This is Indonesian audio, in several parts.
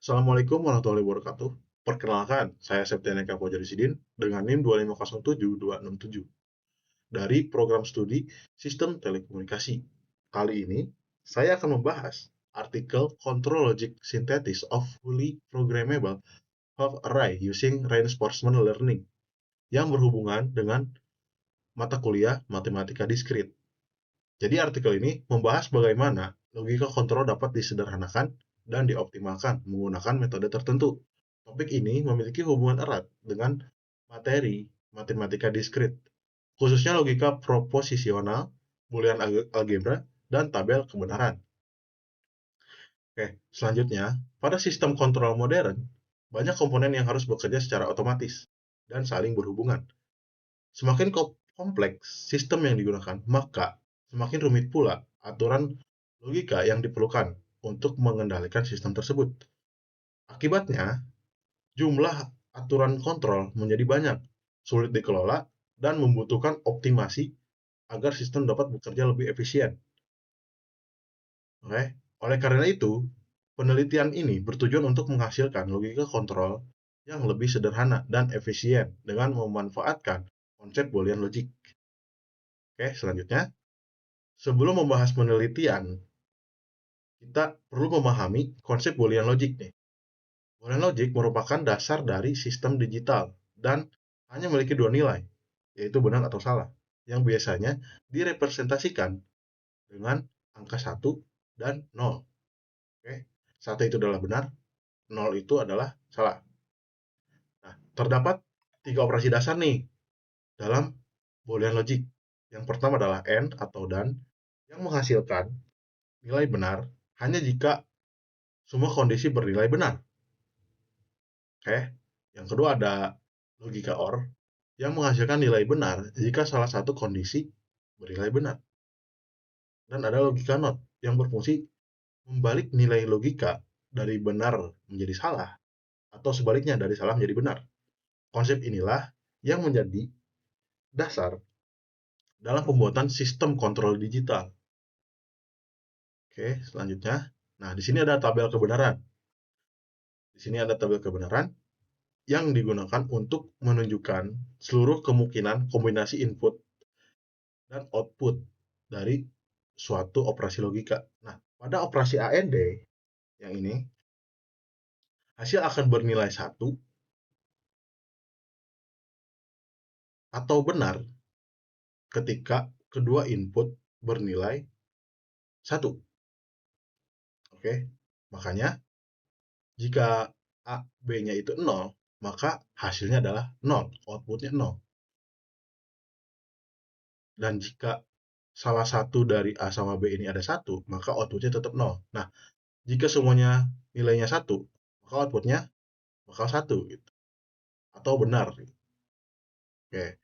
Assalamualaikum warahmatullahi wabarakatuh. Perkenalkan, saya Septian Eka Fajarisudin dengan NIM 2507267 dari program studi Sistem Telekomunikasi. Kali ini, saya akan membahas artikel Control Logic Synthesis of Fully Programmable Half Array Using Reinforcement Learning yang berhubungan dengan mata kuliah Matematika Diskrit. Jadi artikel ini membahas bagaimana logika kontrol dapat disederhanakan dan dioptimalkan menggunakan metode tertentu. Topik ini memiliki hubungan erat dengan materi matematika diskrit, khususnya logika proposisional, boolean algebra, dan tabel kebenaran. Oke, selanjutnya, pada sistem kontrol modern, banyak komponen yang harus bekerja secara otomatis dan saling berhubungan. Semakin kompleks sistem yang digunakan, maka semakin rumit pula aturan logika yang diperlukan untuk mengendalikan sistem tersebut. Akibatnya, jumlah aturan kontrol menjadi banyak, sulit dikelola, dan membutuhkan optimasi agar sistem dapat bekerja lebih efisien. Oke? Oleh karena itu, penelitian ini bertujuan untuk menghasilkan logika kontrol yang lebih sederhana dan efisien dengan memanfaatkan konsep Boolean logic. Oke, selanjutnya, sebelum membahas penelitian, kita perlu memahami konsep Boolean logic nih. Boolean logic merupakan dasar dari sistem digital dan hanya memiliki dua nilai, yaitu benar atau salah, yang biasanya direpresentasikan dengan angka 1 dan 0. Oke, 1 itu adalah benar, 0 itu adalah salah. Nah, terdapat tiga operasi dasar nih dalam Boolean logic. Yang pertama adalah AND atau DAN yang menghasilkan nilai benar hanya jika semua kondisi bernilai benar. Oke, yang kedua ada logika OR yang menghasilkan nilai benar jika salah satu kondisi bernilai benar. Dan ada logika NOT yang berfungsi membalik nilai logika dari benar menjadi salah atau sebaliknya dari salah menjadi benar. Konsep inilah yang menjadi dasar dalam pembuatan sistem kontrol digital. Oke, selanjutnya. Nah, di sini ada tabel kebenaran. Di sini ada tabel kebenaran yang digunakan untuk menunjukkan seluruh kemungkinan kombinasi input dan output dari suatu operasi logika. Nah, pada operasi AND yang ini, hasil akan bernilai 1 atau benar ketika kedua input bernilai 1. Oke, makanya jika A, B-nya itu 0, maka hasilnya adalah 0, outputnya 0. Dan jika salah satu dari A sama B ini ada 1, maka outputnya tetap 0. Nah, jika semuanya nilainya 1, maka outputnya bakal 1 gitu. Atau benar. Oke,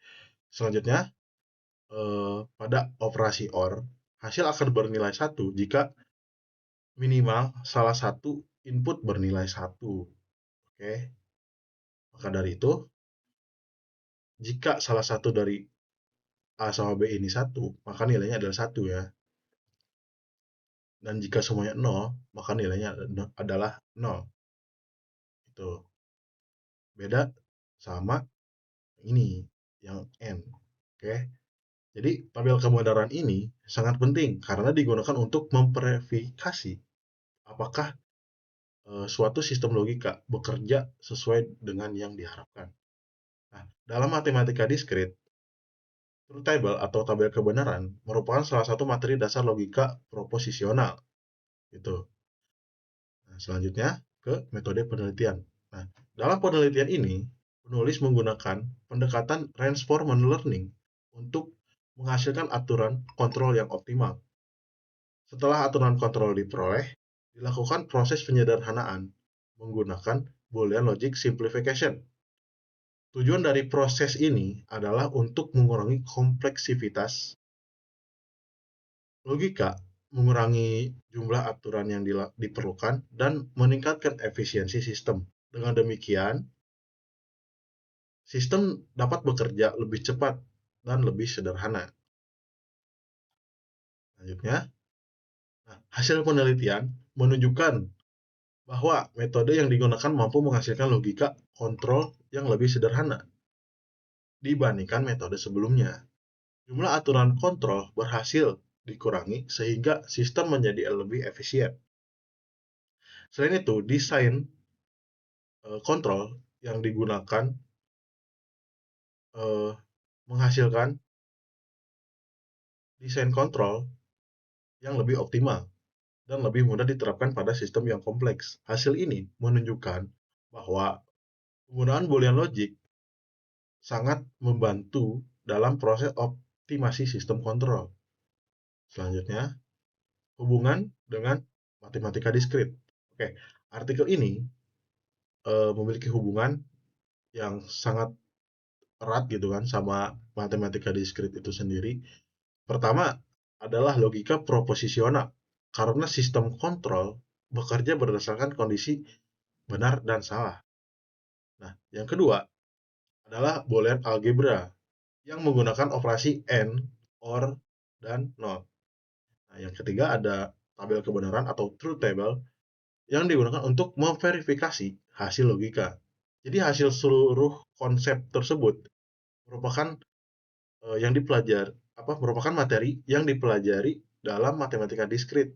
selanjutnya pada operasi OR, hasil akan bernilai 1 jika minimal salah satu input bernilai 1. Oke, maka dari itu, jika salah satu dari A sama B ini 1, maka nilainya adalah 1 ya. Dan jika semuanya 0, maka nilainya adalah 0. Itu. Beda sama ini, yang N. Oke. Jadi, tabel kebenaran ini sangat penting karena digunakan untuk memverifikasi apakah suatu sistem logika bekerja sesuai dengan yang diharapkan. Nah, dalam matematika diskrit, truth table atau tabel kebenaran merupakan salah satu materi dasar logika proposisional. Gitu. Nah, selanjutnya ke metode penelitian. Nah, dalam penelitian ini, penulis menggunakan pendekatan reinforcement learning untuk menghasilkan aturan kontrol yang optimal. Setelah aturan kontrol diperoleh, dilakukan proses penyederhanaan menggunakan Boolean logic simplification. Tujuan dari proses ini adalah untuk mengurangi kompleksitas logika, mengurangi jumlah aturan yang diperlukan, dan meningkatkan efisiensi sistem. Dengan demikian, sistem dapat bekerja lebih cepat dan lebih sederhana. Selanjutnya, hasil penelitian menunjukkan bahwa metode yang digunakan mampu menghasilkan logika kontrol yang lebih sederhana dibandingkan metode sebelumnya. Jumlah aturan kontrol berhasil dikurangi sehingga sistem menjadi lebih efisien. Selain itu, desain kontrol yang digunakan eh, menghasilkan desain kontrol yang lebih optimal dan lebih mudah diterapkan pada sistem yang kompleks. Hasil ini menunjukkan bahwa penggunaan Boolean logic sangat membantu dalam proses optimasi sistem kontrol. Selanjutnya, hubungan dengan matematika diskrit. Oke, artikel ini memiliki hubungan yang sangat erat gitu kan sama matematika diskrit itu sendiri. Pertama adalah logika proposisional, karena sistem kontrol bekerja berdasarkan kondisi benar dan salah. Nah, yang kedua adalah Boolean algebra yang menggunakan operasi AND, OR, dan NOT. Nah, yang ketiga ada tabel kebenaran atau truth table yang digunakan untuk memverifikasi hasil logika. Jadi hasil seluruh konsep tersebut merupakan yang dipelajari merupakan materi yang dipelajari dalam matematika diskrit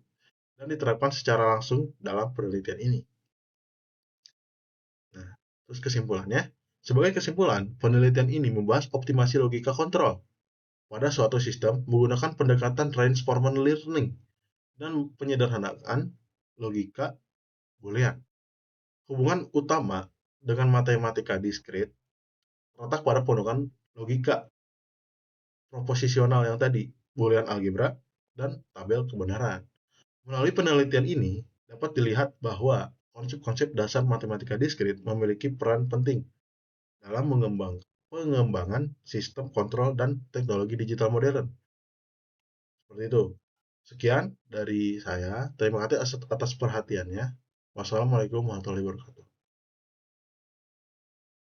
dan diterapkan secara langsung dalam penelitian ini. Nah, terus kesimpulannya, sebagai kesimpulan, penelitian ini membahas optimasi logika kontrol pada suatu sistem menggunakan pendekatan reinforcement learning dan penyederhanaan logika Boolean. Hubungan utama dengan matematika diskrit terletak pada penggunaan logika proposisional yang tadi, Boolean algebra, dan tabel kebenaran. Melalui penelitian ini, dapat dilihat bahwa konsep-konsep dasar matematika diskrit memiliki peran penting dalam pengembangan sistem kontrol dan teknologi digital modern. Seperti itu. Sekian dari saya. Terima kasih atas perhatiannya. Wassalamualaikum warahmatullahi wabarakatuh.